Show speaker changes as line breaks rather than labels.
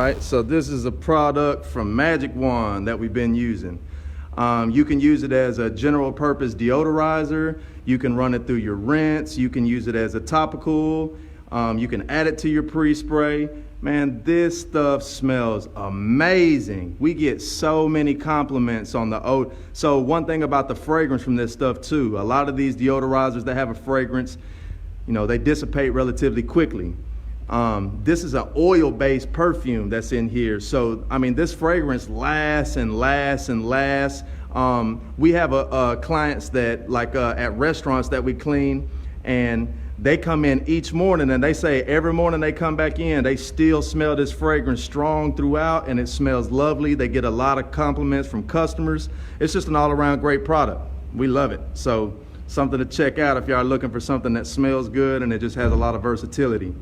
right, so this is a product from Magic Wand that we've been using. You can use it as a general purpose deodorizer. You can run it through your rinse. You can use it as a topical. You can add it to your pre-spray. Man, this stuff smells amazing. We get so many compliments on the odor. So one thing about the fragrance from this stuff too, a lot of these deodorizers that have a fragrance, you know, they dissipate relatively quickly. This is an oil-based perfume that's in here. So, I mean, this fragrance lasts and lasts and lasts. We have clients that, like at restaurants that we clean, and they come in each morning and they say every morning they come back in, they still smell this fragrance strong throughout, and it smells lovely. They get a lot of compliments from customers. It's just an all-around great product. We love it. So something to check out if y'all are looking for something that smells good and it just has a lot of versatility.